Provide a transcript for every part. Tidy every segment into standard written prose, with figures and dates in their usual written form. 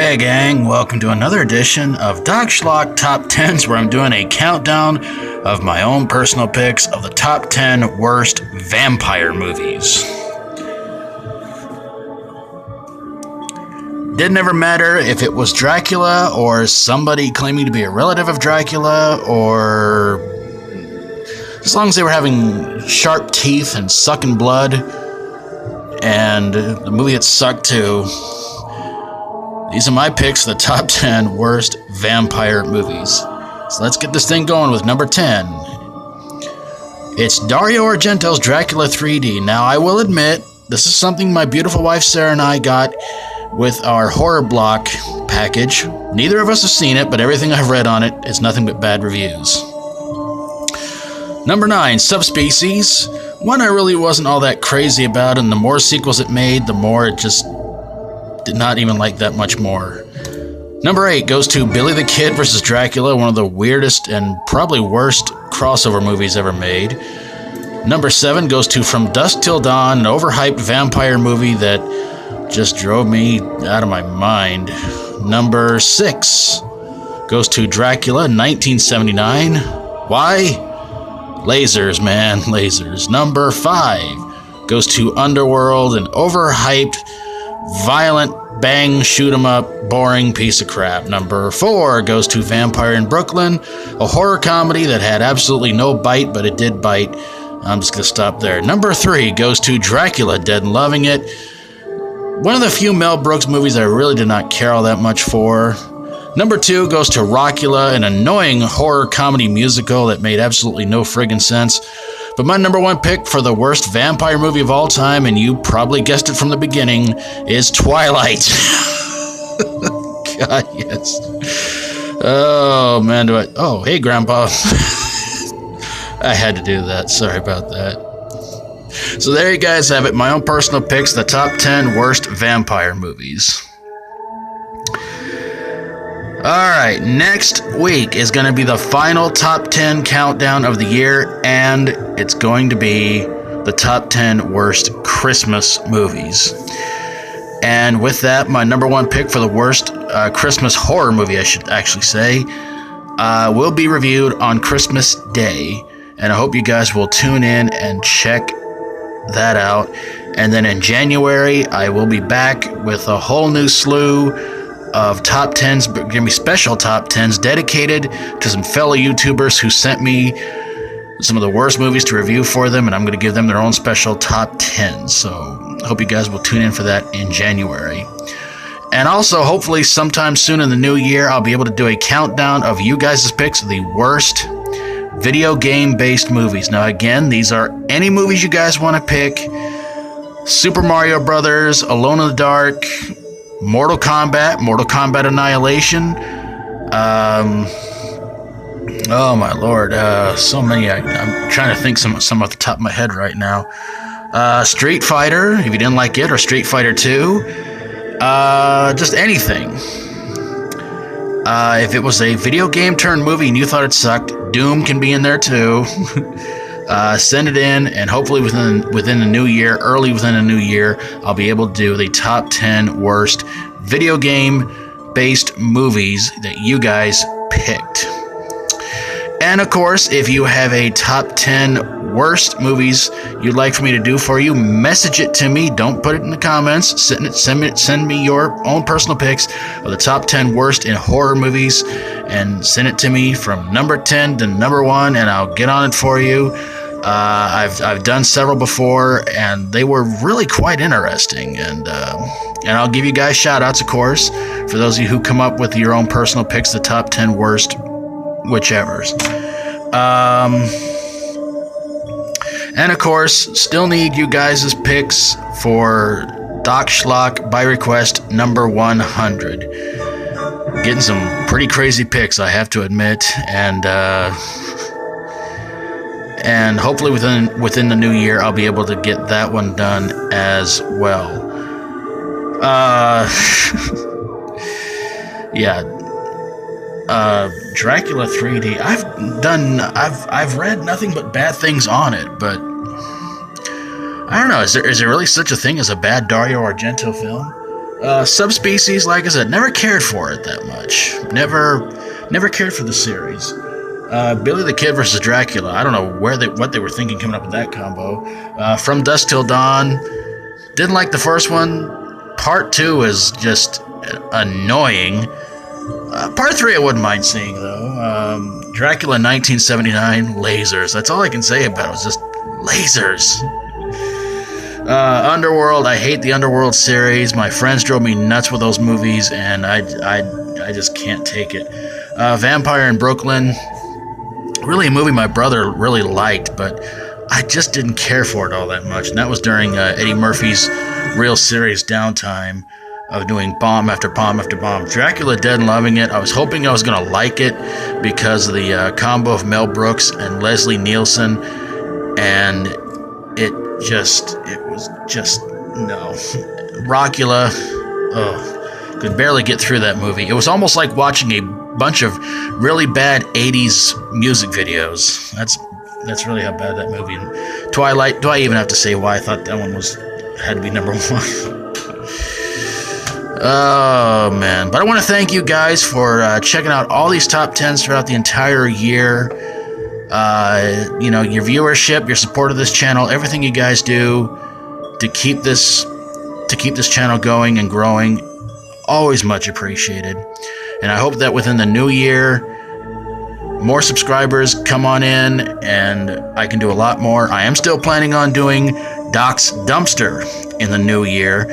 Yeah, gang, welcome to another edition of Doc Schlock Top 10s, where I'm doing a countdown of my own personal picks of the top 10 worst vampire movies. Didn't ever matter if it was Dracula or somebody claiming to be a relative of Dracula, or as long as they were having sharp teeth and sucking blood, and the movie that sucked too. These are my picks for the top 10 worst vampire movies. So let's get this thing going with number 10. It's Dario Argento's Dracula 3D. Now, I will admit, this is something my beautiful wife Sarah and I got with our horror block package. Neither of us have seen it, but everything I've read on it is nothing but bad reviews. Number 9, Subspecies. One I really wasn't all that crazy about, and the more sequels it made, the more it just did not even like that much more. Number 8 goes to Billy the Kid vs. Dracula, one of the weirdest and probably worst crossover movies ever made. Number 7 goes to From Dusk Till Dawn, an overhyped vampire movie that just drove me out of my mind. Number 6 goes to Dracula, 1979. Why? Lasers, man, lasers. Number 5 goes to Underworld, an overhyped, violent, bang, shoot 'em up, boring piece of crap. Number 4 goes to Vampire in Brooklyn, a horror comedy that had absolutely no bite, but it did bite. I'm just gonna stop there. Number 3 goes to Dracula, Dead and Loving It. One of the few Mel Brooks movies I really did not care all that much for. Number 2 goes to Rockula, an annoying horror comedy musical that made absolutely no friggin' sense. But my number 1 pick for the worst vampire movie of all time, and you probably guessed it from the beginning, is Twilight. God, yes. Oh, man, oh, hey, Grandpa. I had to do that. Sorry about that. So there you guys have it. My own personal picks, the top 10 worst vampire movies. Alright, next week is going to be the final top 10 countdown of the year, and it's going to be the top 10 worst Christmas movies. And with that, my number 1 pick for the worst Christmas horror movie, I should actually say, will be reviewed on Christmas Day. And I hope you guys will tune in and check that out. And then in January, I will be back with a whole new slew of top 10s, but give me special top 10s dedicated to some fellow YouTubers who sent me some of the worst movies to review for them, and I'm going to give them their own special top 10s. So I hope you guys will tune in for that in January. And also, hopefully sometime soon in the new year, I'll be able to do a countdown of you guys' picks of the worst video game-based movies. Now again, these are any movies you guys want to pick. Super Mario Brothers, Alone in the Dark, Mortal Kombat Annihilation. Oh my lord, so many. I'm trying to think some off the top of my head right now. Street Fighter, if you didn't like it, or Street Fighter 2. Just anything. If it was a video game turned movie and you thought it sucked, Doom can be in there too. Send it in, and hopefully within the new year, early within the new year, I'll be able to do the top 10 worst video game-based movies that you guys picked. And of course, if you have a top 10 worst movies you'd like for me to do for you, message it to me. Don't put it in the comments. Send me your own personal picks of the top 10 worst in horror movies, and send it to me from number 10 to number 1, and I'll get on it for you. I've done several before, and they were really quite interesting, and I'll give you guys shout outs, of course, for those of you who come up with your own personal picks, the top 10 worst whichevers. And of course, still need you guys' picks for Doc Schlock by request number 100. Getting some pretty crazy picks, I have to admit, and hopefully within the new year, I'll be able to get that one done as well. Yeah. Dracula 3D. I've read nothing but bad things on it, but I don't know. Is there really such a thing as a bad Dario Argento film? Subspecies, like I said, never cared for it that much. Never cared for the series. Billy the Kid versus Dracula. I don't know what they were thinking coming up with that combo. From Dusk Till Dawn. Didn't like the first one. Part 2 is just annoying. Part 3 I wouldn't mind seeing, though. Dracula 1979, lasers. That's all I can say about it. It's just lasers. Underworld, I hate the Underworld series. My friends drove me nuts with those movies, and I just can't take it. Vampire in Brooklyn, really a movie my brother really liked, but I just didn't care for it all that much. And that was during Eddie Murphy's real serious downtime of doing bomb after bomb after bomb. Dracula Dead and loving it. I was hoping I was going to like it because of the combo of Mel Brooks and Leslie Nielsen, and it was just no. Rockula, could barely get through that movie. It was almost like watching a bunch of really bad 80s music videos. That's really how bad that movie. And Twilight, do I even have to say why I thought that one had to be number 1? Oh man. But I want to thank you guys for checking out all these top 10s throughout the entire year. Your viewership, your support of this channel, everything you guys do to keep this channel going and growing, always much appreciated. And I hope that within the new year, more subscribers come on in and I can do a lot more. I am still planning on doing Doc's Dumpster in the new year,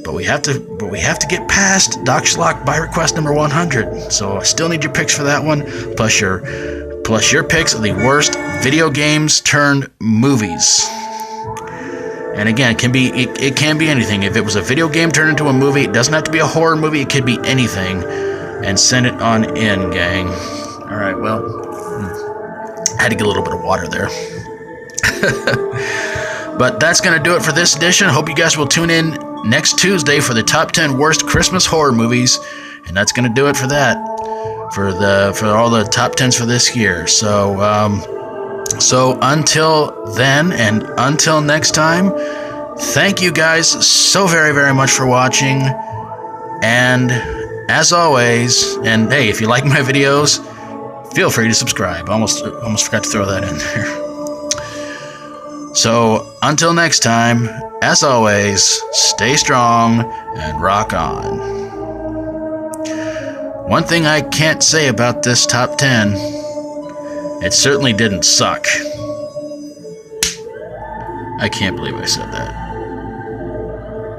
but we have to get past Doc Schlock by request number 100. So I still need your picks for that one, plus your picks of the worst video games turned movies. And again, it can be anything. If it was a video game turned into a movie, it doesn't have to be a horror movie. It could be anything. And send it on in, gang. All right, well, I had to get a little bit of water there. But that's going to do it for this edition. Hope you guys will tune in next Tuesday for the top 10 worst Christmas horror movies. And that's going to do it for that. For all the top 10s for this year. So until then and until next time, thank you guys so very, very much for watching. And as always, and hey, if you like my videos, feel free to subscribe. Almost forgot to throw that in there. So until next time, as always, stay strong and rock on. One thing I can't say about this top 10, it certainly didn't suck. I can't believe I said that.